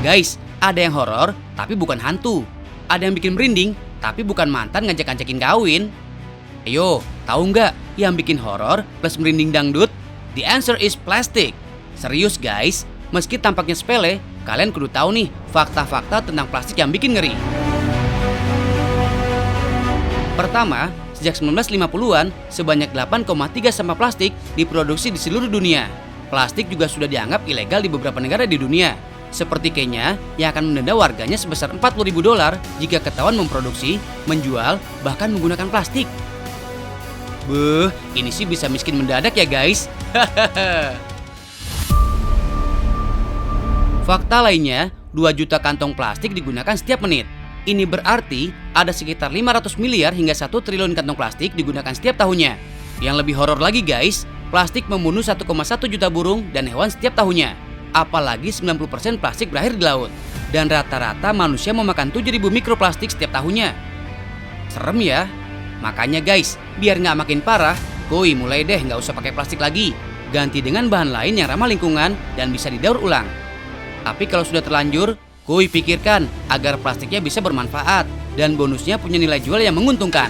Guys, ada yang horor tapi bukan hantu. Ada yang bikin merinding tapi bukan mantan ngajak-ngajakin kawin. Ayo, tahu nggak yang bikin horor plus merinding dangdut? The answer is plastik. Serius guys, meski tampaknya sepele, kalian kudu tahu nih fakta-fakta tentang plastik yang bikin ngeri. Pertama, sejak 1950-an, sebanyak 8,3 sampah plastik diproduksi di seluruh dunia. Plastik juga sudah dianggap ilegal di beberapa negara di dunia, seperti Kenya yang akan mendenda warganya sebesar $40.000 jika ketahuan memproduksi, menjual, bahkan menggunakan plastik. Beuh, ini sih bisa miskin mendadak ya guys. Fakta lainnya, 2 juta kantong plastik digunakan setiap menit. Ini berarti ada sekitar 500 miliar hingga 1 triliun kantong plastik digunakan setiap tahunnya. Yang lebih horor lagi guys, plastik membunuh 1,1 juta burung dan hewan setiap tahunnya. Apalagi 90% plastik berakhir di laut. Dan rata-rata manusia memakan 7.000 mikroplastik setiap tahunnya. Serem ya? Makanya guys, biar nggak makin parah, Koi mulai deh nggak usah pakai plastik lagi. Ganti dengan bahan lain yang ramah lingkungan dan bisa didaur ulang. Tapi kalau sudah terlanjur, Koi pikirkan agar plastiknya bisa bermanfaat dan bonusnya punya nilai jual yang menguntungkan.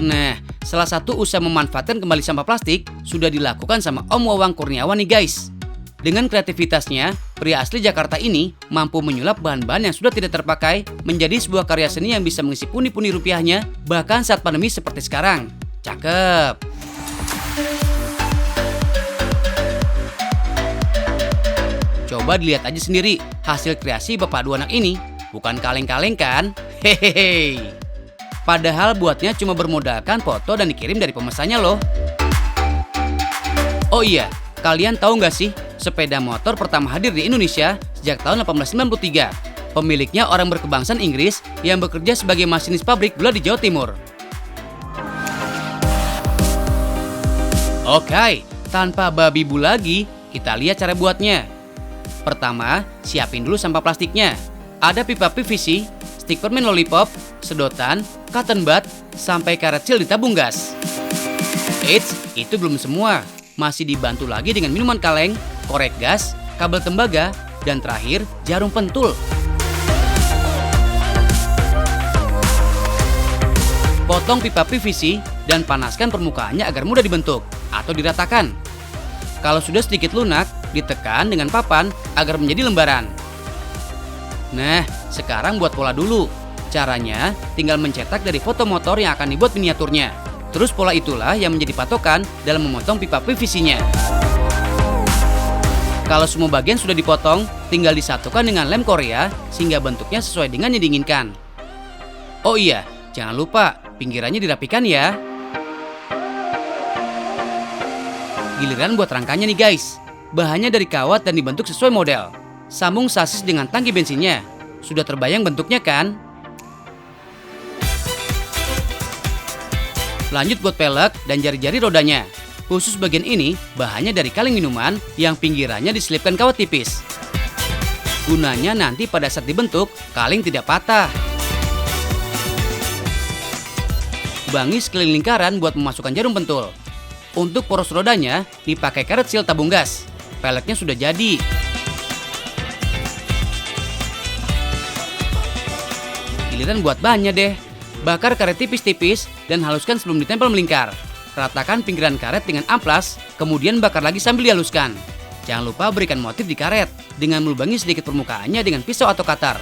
Nah, salah satu usaha memanfaatkan kembali sampah plastik sudah dilakukan sama Om Wawang Kurniawan nih guys. Dengan kreativitasnya, pria asli Jakarta ini mampu menyulap bahan-bahan yang sudah tidak terpakai menjadi sebuah karya seni yang bisa mengisi pundi-pundi rupiahnya bahkan saat pandemi seperti sekarang. Cakep! Coba dilihat aja sendiri hasil kreasi bapak dua anak ini. Bukan kaleng-kaleng kan? Hehehe. Padahal buatnya cuma bermodalkan foto dan dikirim dari pemesannya loh. Oh iya, kalian tahu nggak sih sepeda motor pertama hadir di Indonesia sejak tahun 1893. Pemiliknya orang berkebangsaan Inggris yang bekerja sebagai masinis pabrik gula di Jawa Timur. Oke, tanpa babi bu lagi, kita lihat cara buatnya. Pertama, siapin dulu sampah plastiknya. Ada pipa PVC, stik permen lollipop, sedotan, cotton bud, sampai karet sil di tabung gas. Eits, itu belum semua. Masih dibantu lagi dengan minuman kaleng, korek gas, kabel tembaga, dan terakhir jarum pentul. Potong pipa PVC dan panaskan permukaannya agar mudah dibentuk atau diratakan. Kalau sudah sedikit lunak, ditekan dengan papan agar menjadi lembaran. Nah, sekarang buat pola dulu. Caranya tinggal mencetak dari foto motor yang akan dibuat miniaturnya. Terus pola itulah yang menjadi patokan dalam memotong pipa PVC-nya. Kalau semua bagian sudah dipotong, tinggal disatukan dengan lem Korea sehingga bentuknya sesuai dengan yang diinginkan. Oh iya, jangan lupa pinggirannya dirapikan ya. Giliran buat rangkanya nih guys. Bahannya dari kawat dan dibentuk sesuai model. Sambung sasis dengan tangki bensinnya. Sudah terbayang bentuknya kan? Lanjut buat pelek dan jari-jari rodanya. Khusus bagian ini, bahannya dari kaleng minuman yang pinggirannya diselipkan kawat tipis. Gunanya nanti pada saat dibentuk, kaleng tidak patah. Bangi sekeliling lingkaran buat memasukkan jarum pentul. Untuk poros rodanya, dipakai karet sil tabung gas. Peleknya sudah jadi. Giliran buat bahannya deh. Bakar karet tipis-tipis dan haluskan sebelum ditempel melingkar. Ratakan pinggiran karet dengan amplas, kemudian bakar lagi sambil dihaluskan. Jangan lupa berikan motif di karet dengan melubangi sedikit permukaannya dengan pisau atau katar.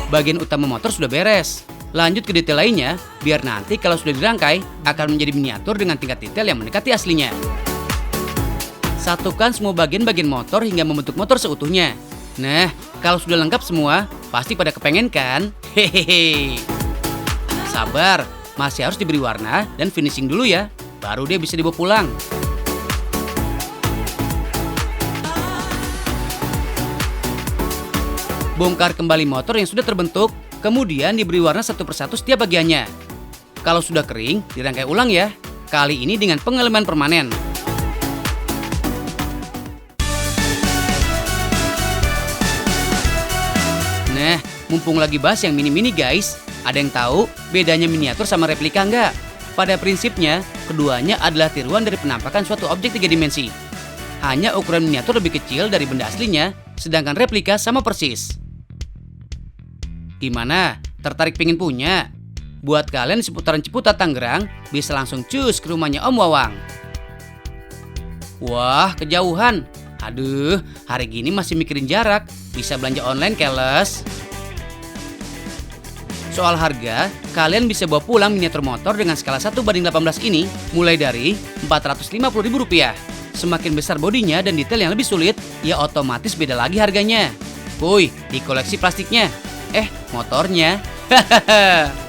Bagian utama motor sudah beres. Lanjut ke detail lainnya, biar nanti kalau sudah dirangkai akan menjadi miniatur dengan tingkat detail yang mendekati aslinya. Satukan semua bagian-bagian motor hingga membentuk motor seutuhnya. Nah, kalau sudah lengkap semua, pasti pada kepengen kan? Hehehe. Sabar, masih harus diberi warna dan finishing dulu ya, baru dia bisa dibawa pulang. Bongkar kembali motor yang sudah terbentuk, kemudian diberi warna satu persatu setiap bagiannya. Kalau sudah kering, dirangkai ulang ya. Kali ini dengan pengeleman permanen. Nah, mumpung lagi bahas yang mini-mini guys, ada yang tahu bedanya miniatur sama replika nggak? Pada prinsipnya, keduanya adalah tiruan dari penampakan suatu objek 3 dimensi. Hanya ukuran miniatur lebih kecil dari benda aslinya, sedangkan replika sama persis. Gimana? Tertarik pengen punya? Buat kalian di seputaran Ciputat, Tangerang, bisa langsung cus ke rumahnya Om Wawang. Wah, kejauhan. Aduh, hari gini masih mikirin jarak. Bisa belanja online keles. Soal harga, kalian bisa bawa pulang miniatur motor dengan skala 1:18 ini mulai dari Rp450.000. Semakin besar bodinya dan detail yang lebih sulit, ya otomatis beda lagi harganya. Kuy, di koleksi plastiknya. Motornya. Hahaha.